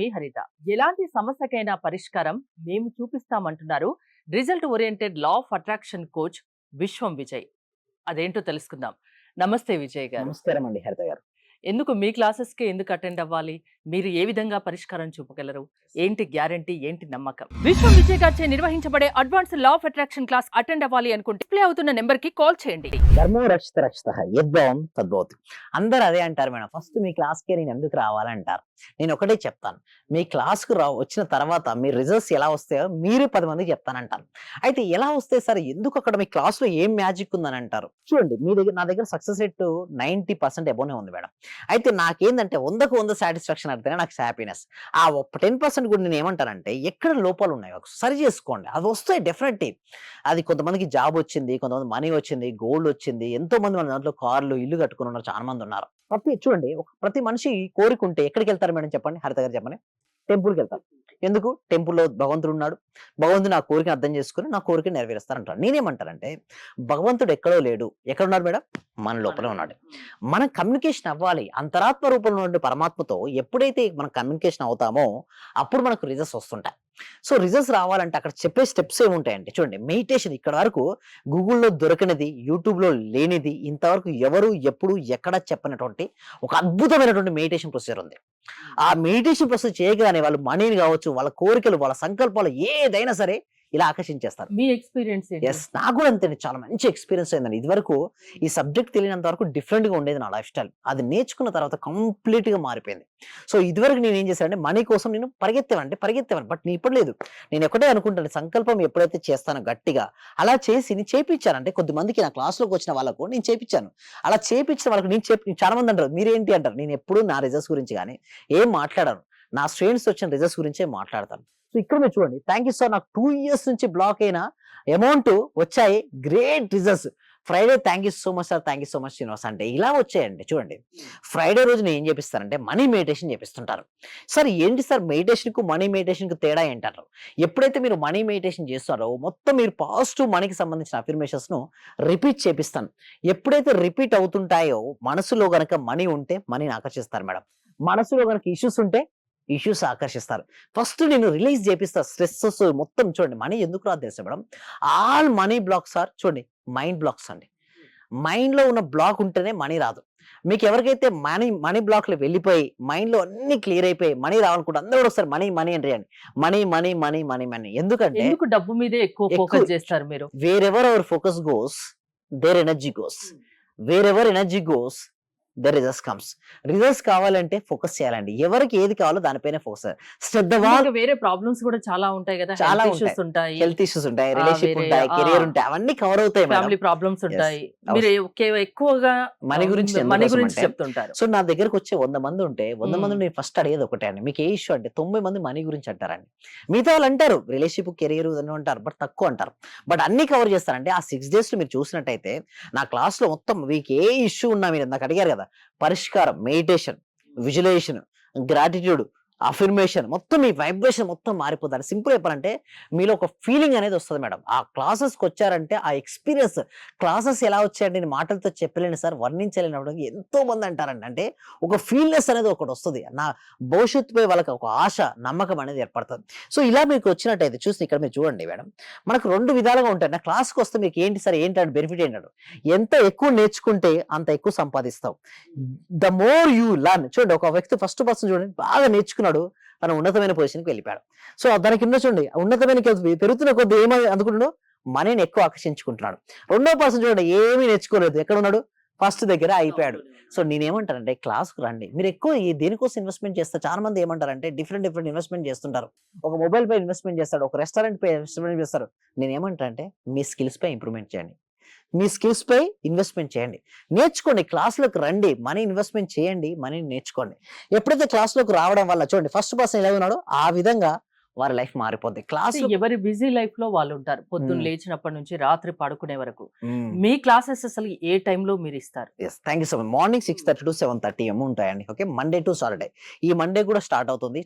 మీ హరిత. ఎలాంటి సమస్యకైనా పరిష్కారం మేము చూపిస్తామంటున్నారు result oriented law of attraction coach Vishwam Vijay. అదేంటో తెలుసుకుందాం. నమస్తే విజయ్ గారు. నమస్కారం అండి హరిత గారు. ఎందుకు మీ క్లాసెస్‌కే ఎందుకు అటెండ్ అవ్వాలి? మీరు ఏ విధంగా పరిష్కారం చూపగలరు? ఏంటి గ్యారంటీ? ఏంటి నమ్మకం? విశ్వం విజయ్ గారిచే నిర్వహించబడే advanced law of attraction class attend అవ్వాలి అనుకుంటే ప్లే అవుతున్న నెంబర్‌కి కాల్ చేయండి. ధర్మో రక్షిత రక్షితః యద్భవం తద్భవతి. అందరూ అదే అంటారు మేడం. ఫస్ట్ మీ క్లాస్‌కే నేను ఎందుకు రావాలంటారు. నేను ఒకటే చెప్తాను. మీ క్లాస్‌కు వచ్చిన తర్వాత మీ రిజల్ట్స్ ఎలా వస్తాయో మీరు 10 మందికి చెప్తానంటాను. అయితే ఎలా వస్తాయి సార్? ఎందుకు అక్కడ మీ క్లాస్‌లో ఏం మ్యాజిక్ ఉందని అంటారు. చూడండి నా దగ్గర సక్సెస్ రేట్ 90% అబోనే ఉంది మేడం. అయితే నాకేందంటే 100కు 100 సాటిస్ఫాక్షన్ అంటేనే నాకు హ్యాపీనెస్. ఆ 10% కూడా నేను ఏమంటానంటే ఎక్కడ లోపాలు ఉన్నాయో సరి చేసుకోండి. అది వస్తాయి డెఫినెట్‌లీ. అది కొంతమందికి జాబ్ వచ్చింది, కొంతమంది మనీ వచ్చింది, గోల్డ్ వచ్చింది. ఎంతో మంది మన దాంట్లో కార్లు, ఇల్లు కట్టుకొని ఉన్నారు. చాలా మంది ఉన్నారు. చూడండి ప్రతి మనిషి కోరికుంటే ఎక్కడికెళ్తారు మేడం చెప్పండి? హరిత గారు చెప్పండి. టెంపుల్‌కెళ్తారు. ఎందుకు? టెంపుల్‌లో భగవంతుడు ఉన్నాడు. భగవంతుడు నా కోరికను అర్థం చేసుకొని నా కోరికను నెరవేరుస్తారంటారు. నేనేమంటానంటే భగవంతుడు ఎక్కడో లేడు. ఎక్కడున్నాడు మేడం? మన లోపలే ఉన్నాడు. మనం కమ్యూనికేషన్ అవ్వాలి. అంతరాత్మ రూపంలో ఉండే పరమాత్మతో ఎప్పుడైతే మనం కమ్యూనికేషన్ అవుతామో అప్పుడు మనకు రిజల్ట్స్ వస్తుంటాయి. సో రిజల్ట్స్ రావాలంటే అక్కడ చెప్పే స్టెప్స్ ఏముంటాయంటే చూడండి, మెడిటేషన్ ఇక్కడ వరకు గూగుల్‌లో దొరకనిది, యూట్యూబ్‌లో లేనిది, ఇంతవరకు ఎవరు ఎప్పుడు ఎక్కడ చెప్పనటువంటి ఒక అద్భుతమైనటువంటి మెడిటేషన్ ప్రొసీజర్ ఉంది. ఆ మెడిటేషన్ ప్రొసీజర్ చేయగానే వాళ్ళు మనీని కావచ్చు, వాళ్ళ కోరికలు, వాళ్ళ సంకల్పాలు ఏదైనా సరే ఇలా ఆకర్షించేస్తారు. మీ ఎక్స్‌పీరియన్స్ ఏంటి? యెస్. నాకు కూడా అంతేండి. చాలా మంచి ఎక్స్‌పీరియన్స్ అయిందండి. ఇదివరకు ఈ సబ్జెక్ట్ తెలియనంత వరకు డిఫరెంట్‌గా ఉండేది నా లైఫ్ స్టైల్. అది నేర్చుకున్న తర్వాత కంప్లీట్‌గా మారిపోయింది. సో ఇదివరకు నేనేం చేశానంటే మనీ కోసం నేను పరిగెత్తేవాడిని. బట్ నేను ఇప్పుడు లేదు. నేను ఒకటే అనుకుంటాను, సంకల్పం ఎప్పుడైతే చేస్తానో గట్టిగా అలా చేసి నేను చేపిచ్చాను. అంటే కొద్దిమందికి నా క్లాస్‌లోకి వచ్చిన వాళ్ళకు నేను చేపిచ్చాను. అలా చేపిచ్చిన వాళ్ళకి చాలా మంది అంటారు, మీరేంటి అంటారు. నేను ఎప్పుడు నా రిజల్ట్స్ గురించి గాని ఏం మాట్లాడను. నా స్టూడెంట్స్ వచ్చిన రిజల్ట్స్ గురించే మాట్లాడతాను. సో ఇక్కడ మీరు చూడండి, థ్యాంక్ యూ సార్. నాకు 2 ఇయర్స్ నుంచి బ్లాక్ అయిన అమౌంట్ వచ్చాయి. Great results. Friday thank you so much sir, thank you so much Srinivas అంటే ఇలా వచ్చాయండి. చూడండి, ఫ్రైడే రోజు నేను ఏం చేపిస్తానంటే మనీ మెడిటేషన్ చేపిస్తుంటారు. సార్ ఏంటి సార్ మెడిటేషన్‌కు మనీ మెడిటేషన్‌కు తేడా ఏంటంటారు. ఎప్పుడైతే మీరు మనీ మెడిటేషన్ చేస్తారో మొత్తం మీరు పాజిటివ్ మనీకి సంబంధించిన అఫర్మేషన్స్‌ను రిపీట్ చేపిస్తాను. ఎప్పుడైతే రిపీట్ అవుతుంటాయో మనసులో గనక మనీ ఉంటే మనీని ఆకర్షిస్తారు మేడం. మనసులో గనక ఇష్యూస్ ఉంటే ఇష్యూస్ ఆకర్షిస్తారు. ఫస్ట్ నేను రిలీజ్ చేపిస్తా స్ట్రెసెస్ మొత్తం. చూడండి మనీ ఎందుకు రాదు తెలుసా madam? All money blocks are చూడండి మైండ్ బ్లాక్స్ అండి. మైండ్‌లో ఉన్న బ్లాక్ ఉంటేనే మనీ రాదు. మీకు ఎవరికైతే మనీ బ్లాక్‌లో వెళ్ళిపోయి మైండ్‌లో అన్నీ క్లియర్ అయిపోయి మనీ రావాలనుకుంటే అందరూ కూడా ఒకసారి మనీ మనీ అంటారండి. మనీ. ఎందుకంటే ఎందుకు డబ్బు మీదే ఎక్కువ ఫోకస్ చేస్తారు మీరు? Wear ever our focus goes there energy goes. Wear ever energy goes the results comes. Results కావాలంటే ఫోకస్ చేయాలండి. ఎవరికి ఏది కావాలో దానిపైనే ఫోకస్. ఇంకా వేరే ప్రాబ్లమ్స్ కూడా చాలా ఉంటాయి కదా. చాలా ఉంటాయి. హెల్త్ ఇష్యూస్ ఉంటాయి, రిలేషన్‌షిప్ ఉంటాయి, కెరియర్ ఉంటాయి, అవన్నీ కవర్ అవుతాయి మేడం. ఫ్యామిలీ ప్రాబ్లమ్స్ ఉంటాయి. మీరు ఎక్కువగా మనీ గురించి చెప్తుంటారు. సో నా దగ్గరకు వచ్చే 100 మంది ఉంటే 100 మంది నేను ఫస్ట్ అడిగేది ఒకటే అండి, మీకు ఏ ఇష్యూ అంటే 90 మంది మనీ గురించి అంటారండి. మిగతా వాళ్ళు అంటారు రిలేషన్‌షిప్, కెరియర్ అని అంటారు, బట్ తక్కువ అంటారు. బట్ అన్ని కవర్ చేస్తారంటే ఆ 6 డేస్ మీరు చూసినట్టయితే నా క్లాస్‌లో మొత్తం మీకు ఏ ఇష్యూ ఉన్నా మీరు నాకు అడిగారు కదా, పరిష్కారం, మెడిటేషన్, విజువలైజేషన్, గ్రాటిట్యూడ్, అఫర్మేషన్ మొత్తం మీ వైబ్రేషన్ మొత్తం మారిపోతారు. సింపుల్ చెప్పాలంటే మీలో ఒక ఫీలింగ్ అనేది వస్తది మేడం. ఆ క్లాసెస్‌కి వచ్చారంటే ఆ ఎక్స్‌పీరియన్స్, క్లాసెస్ ఎలా వచ్చాయంటే నేను మాటలతో చెప్పలేను సార్, వర్ణించలేనప్పుడు ఎంతో మంది అంటారండి. అంటే ఒక ఫీల్‌నెస్ అనేది ఒకటి వస్తది. నా భవిష్యత్తుపై వాళ్ళకి ఒక ఆశ, నమ్మకం అనేది ఏర్పడుతది. సో ఇలా మీకు వచ్చినట్టయితే చూసి ఇక్కడ మీరు చూడండి మేడం, మనకు 2 విధాలుగా ఉంటాయి. నా క్లాస్‌కి వస్తే మీకు ఏంటి సార్ ఏంటంటే బెనిఫిట్ ఏంటంటే ఎంత ఎక్కువ నేర్చుకుంటే అంత ఎక్కువ సంపాదిస్తావు. The more you learn. చూడండి ఒక వ్యక్తి ఫస్ట్ పర్సన్ చూడండి బాగా నేర్చుకున్నాడు, తన ఉన్నతమైన పొజిషన్‌కి వెళ్ళిపోయాడు. సో దాని కింద చూడండి ఉన్నతమైన పెరుగుతున్న కొద్దీ అనుకుంటున్నాడు, మనీని ఎక్కువ ఆకర్షించుకుంటున్నాడు. రెండో పర్సన్ చూడండి ఏమీ నేర్చుకోలేదు, ఎక్కడ ఉన్నాడు? ఫస్ట్ దగ్గర అయిపోయాడు. సో నేనేమంటానంటే క్లాస్‌కు రండి. మీరు ఎక్కువ దేనికోసం ఇన్వెస్ట్‌మెంట్ చేస్తారు. చాలా మంది ఏమంటారంటే డిఫరెంట్ ఇన్వెస్ట్‌మెంట్ చేస్తుంటారు. ఒక మొబైల్ పై ఇన్వెస్ట్‌మెంట్ చేస్తాడు, ఒక రెస్టారెంట్ పై ఇన్వెస్ట్‌మెంట్ చేస్తారు. నేనేమంటానంటే మీ స్కిల్స్ పై ఇంప్రూవ్‌మెంట్ చేయండి. మీ స్కిల్స్ పై ఇన్వెస్ట్‌మెంట్ చేయండి. నేర్చుకోండి, క్లాస్‌లోకి రండి, మనీ ఇన్వెస్ట్‌మెంట్ చేయండి, మనీని నేర్చుకోండి. ఎప్పుడైతే క్లాస్‌లోకి రావడం వల్ల చూడండి ఫస్ట్ పర్సన్ ఎలా ఉన్నాడో ఆ విధంగా వారి లైఫ్ మారిపోద్ది. ఎవరి బిజీ లైఫ్ లో వాళ్ళు ఉంటారు. పొద్దున్న లేచినప్పటి నుంచి రాత్రి పడుకునే వరకు. హ్మ్. మీ క్లాసెస్ అసలు ఏ టైంలో మీరు ఇస్తారు? Yes. Thank you so much. Morning 6:30 to 7:30 ఉంటాయండి. ఓకే. Monday to Saturday. ఈ మండే కూడా స్టార్ట్ అవుతుంది.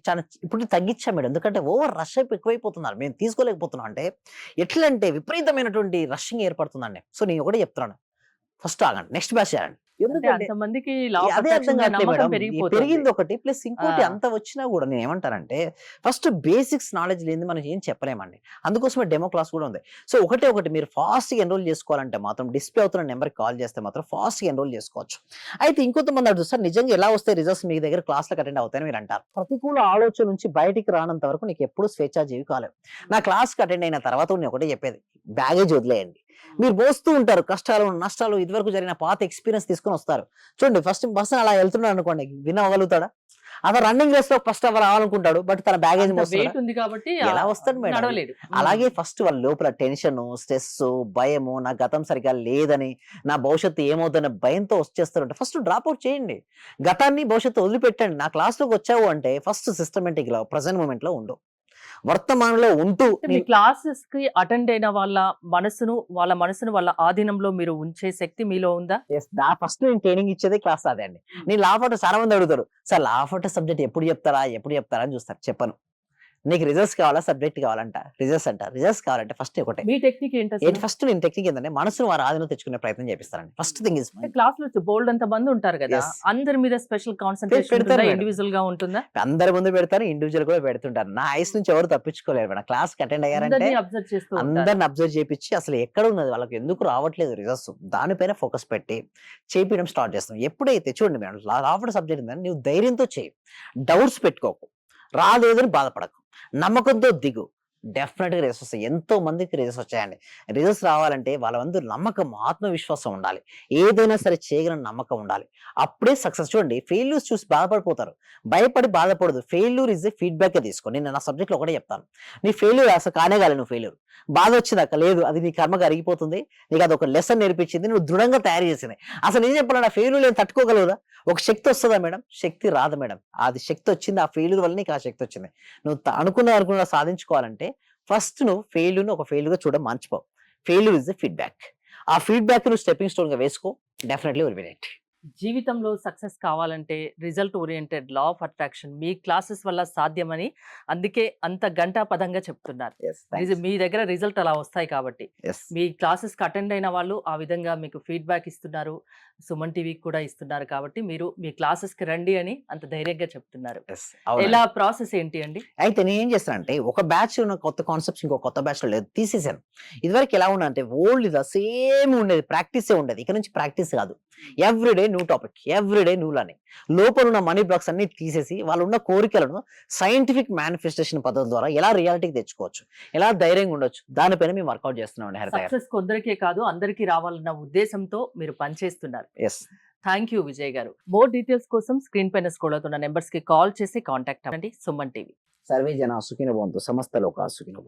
ఇప్పుడు తగ్గించాం మేడం. ఎందుకంటే ఓవర్ రష్ ఎక్కువైపోతున్నారు. మేము తీసుకోలేకపోతున్నాం. అంటే ఎట్లంటే విపరీతమైనటువంటి రషింగ్ ఏర్పడుతుందండి. సో నేను ఒకటే చెప్తున్నాను, ఫస్ట్ ఆగండి, నెక్స్ట్ బ్యాచ్ చేయండి. అంటే ఎందుకంటే అంతమందికి లా ఆఫ్ అదే అర్థం అట్రాక్షన్ మీద కావట్లేదు నమ్మకం మేడం. పెరిగిపోతుంది. పెరిగింది ఒకటి. ప్లస్ ఇంకోటి ఆ! అంత వచ్చినా గూడా నేనేమంటానంటే, ఫస్ట్ బేసిక్స్ నాలెడ్జ్ లేనిది మనం ఏం చెప్పలేమండి. అందుకోసమే డెమో క్లాస్ కూడా ఉంది. సో, ఒకటే ఒకటి మీరు ఫాస్ట్‌గా ఎన్రోల్ చేసుకోవాలంటే మాత్రం డిస్‌ప్లే అవుతున్న నంబర్‌కి కాల్ చేస్తే మాత్రం ఫాస్ట్‌గా ఎన్రోల్ చేసుకోవచ్చు. అయితే ఇంకొంతమంది అడుగుతారు, "సార్ నిజంగా ఎలా వస్తాయి రిజల్ట్స్ మీ దగ్గర క్లాస్‌లకి అటెండ్ అవుతాయని" మీరంటారు. ప్రతికూల ఆలోచన నుంచి బయటికి రానంత వరకు నీకెప్పుడు స్వేచ్ఛాజీవి కాలేవు. నా క్లాస్‌కి అటెండ్ అయిన తర్వాత నేను ఒకటే చెప్పేది, బ్యాగేజ్ వదిలేయండి. మీరు మోస్తూ ఉంటారు కష్టాలు, నష్టాలు, ఇదివరకు జరిగిన పాత ఎక్స్‌పీరియన్స్ తీసుకొనొస్తారు. చూడండి ఫస్ట్ పర్సన్ అలా వెళ్తున్నాడనుకోండి విన్ అవ్వగలుగుతాడా? అతను రన్నింగ్ రేస్‌లో ఫస్ట్ రావాలనుకుంటాడు. బట్ తన బ్యాగేజ్ అంత మోస్తున్నాడా? వెయిట్ ఉంది కాబట్టి ఎలా వస్తాడు మేడం? నడవలేడు. అలాగే ఫస్ట్ వాళ్ళ లోపల టెన్షను, స్ట్రెస్సు, భయము, నా గతం సరిగ్గా లేదని, నా భవిష్యత్తు ఏమవుద్దన్న భయంతో వచ్చేస్తారంటే ఫస్ట్ డ్రాప్ ఔట్ చేయండి. గతాన్ని, భవిష్యత్తు వదిలిపెట్టండి. నా క్లాస్‌లోకొచ్చావు అంటే ఫస్ట్ సిస్టమాటిక్‌గా ప్రెజెంట్ మొమెంట్‌లో ఉండు. వర్తమానంలో ఉంటూ అంటే మీ క్లాసెస్‌కి అటెండ్ అయిన వాళ్ళ మనసును వాళ్ళ ఆధీనంలో మీరు ఉంచే శక్తి మీలో ఉందా? ఫస్ట్ నేను ట్రైనింగ్ ఇచ్చేదే క్లాస్ అదే అండి. నేను లా ఆఫ్ అటెంప్ట్ చాలా మంది అడుగుతారు. Sir law of attempt subject ఎప్పుడు చెప్తారా? ఎప్పుడు చెప్తారా? అని చూస్తారు. చెప్పను. నీకు రిజల్ట్స్ కావాలా? సబ్జెక్ట్ కావాలంట. రిజల్ట్స్ అంట. రిజల్ట్స్ కావాలంటే ఫస్ట్ ఒకటే. మీ టెక్నిక్ ఏంటసలు? ఫస్ట్ నేను టెక్నిక్ ఏంటంటే మనసుని వారి ఆధీనంలో తెచ్చుకునే ప్రయత్నం చేపిస్తానండి. ఫస్ట్ థింగ్ ఈస్ అంటే క్లాస్‌లో బోలెడంత మంది ఉంటారు గదా! యెస్. అందరి మీద స్పెషల్ కాన్సంట్రేషన్ పెడతారు ఉంటుందా? మేడం. ఇండివిడ్యువల్‌గా ఉంటుందా? అందరి ముందు పెడతాను. ఇండివిడ్యువల్ కూడా పెడుతుంటాను. నా ఐస్ నుంచి ఎవరు తప్పించుకోలేరు మేడం. క్లాస్‌కి అటెండ్ అయ్యారంటే అందరిని అబ్జర్వ్ చేస్తూ ఉంటారు. అందరిని అబ్జర్వ్ చేపిచ్చి అసలు ఎక్కడ ఉన్నది వాళ్ళకి ఎందుకు రావట్లేదు రిజల్ట్స్ దానిపైన ఫోకస్ పెట్టి చేపియడం స్టార్ట్ చేస్తాం. ఎప్పుడైతే చూడండి మేడం లా ఆఫ్ సబ్జెక్ట్ ఉందని నువ్వు ధైర్యంతో చెయ్యి. డౌట్స్ పెట్టుకోకు. రాలేదని బాధపడకు. నమ్మకంతో దిగు. డెఫినిట్‌గా రిజల్ట్స్ వస్తాయి. ఎంతో మందికి రిజల్ట్స్ వచ్చాయండి. రిజల్ట్స్ రావాలంటే వాళ్ళ ముందు నమ్మకం, ఆత్మవిశ్వాసం ఉండాలి. ఏదైనా సరే చేయగలన నమ్మకం ఉండాలి. అప్పుడే సక్సెస్ చూడండి ఫెయిల్యూర్స్ చూసి బాధపడిపోతారు. భయపడి బాధపడదు. ఫెయిల్యూర్ ఈస్ ఎ ఫీడ్‌బ్యాక్‌గా తీసుకో. నేను నా సబ్జెక్ట్‌లో ఒకటే చెప్తాను. నీ ఫెయిల్యూర్ అసలు కానే కాలేదు నువ్వు ఫెయిల్యూర్. బాధొచ్చిందక్క లేదు. అది నీ కర్మకు అరిగిపోతుంది. నీకు అదొక లెసన్ నేర్పించింది. నువ్వు దృఢంగా తయారు చేసింది. అసలు నిజం చెప్పాలంటే ఆ ఫెయిల్యూర్ నేను తట్టుకోగలదా? ఒక శక్తి వస్తదా మేడం? శక్తి రాదు మేడం. అది శక్తి వచ్చింది. ఆ ఫెయిల్యూర్ వల్ల నీకు ఆ శక్తి వచ్చింది. నువ్వు అనుకున్నది సాధించుకోవాలంటే ఫస్ట్ నువ్వు ఫెయిల్యూర్‌ని ఒక ఫెయిల్యూర్‌గా చూడడం మర్చిపో. Failure is the feedback. ఆ ఫీడ్‌బ్యాక్ నువ్వు స్టెప్పింగ్ స్టోన్‌గా వేసుకో. Definitely will win it. జీవితంలో సక్సెస్ కావాలంటే result oriented law of attraction me classes వల్ల సాధ్యమని అందుకే అంత ఘంటాపథంగా చెప్తున్నారు. యెస్. థాంక్స్. మీ దగ్గర రిజల్ట్ అలా వస్తాయి కాబట్టి. యెస్. మీ క్లాసెస్‌కి అటెండ్ అయిన వాళ్ళు ఆ విధంగా మీకు ఫీడ్‌బ్యాక్ ఇస్తున్నారు. సుమన్ టీవీకి కూడా ఇస్తున్నారు కాబట్టి మీరు మీ క్లాసెస్‌కి రండి అని అంత ధైర్యంగా చెప్తున్నారు. యెస్. అవునండి. ఎలా ప్రాసెస్ ఏంటి అండి? అయితే నేనేం చేస్తానంటే ఒక బ్యాచ్ ఉన్న కొత్త కాన్సెప్ట్స్ ఇంకో కొత్త బ్యాచ్‌లో లేదు తీసేసాను. ఇదివరకు ఎలా ఉండంటే ఓల్డ్‌గా సేమ్ ఉండేది. ప్రాక్టీసే ఉండేది. ఇక నుంచి ప్రాక్టీస్ కాదు. Everyday new topic. Everyday new learning. లోపల ఉన్న మనీ బ్లాక్స్ అన్ని తీసేసి వాళ్ళున్న కోరికలను సైంటిఫిక్ మేనిఫెస్టేషన్ పద్ధతి ద్వారా ఎలా రియాలిటీకి తెచ్చుకోవచ్చు. ఎలా ధైర్యంగా ఉండొచ్చు. దానిపైన మేము వర్కౌట్ చేస్తున్నామండి హరిత గారు. సక్సెస్ కొందరికే కాదు అందరికీ రావాలన్న ఉద్దేశంతో మీరు పనిచేస్తున్నారు. యెస్. థ్యాంక్ యూ విజయ్ గారు. మోర్ డీటెయిల్స్ కోసం స్క్రీన్ పైన స్క్రోల్ అవుతున్న నెంబర్స్ కి కాల్ చేసి కాంటాక్ట్ అవ్వండి. సుమన్ టీవీ. సర్వే జన సుఖినో భవంతు. సమస్త లోకా సుఖినో భవంతు.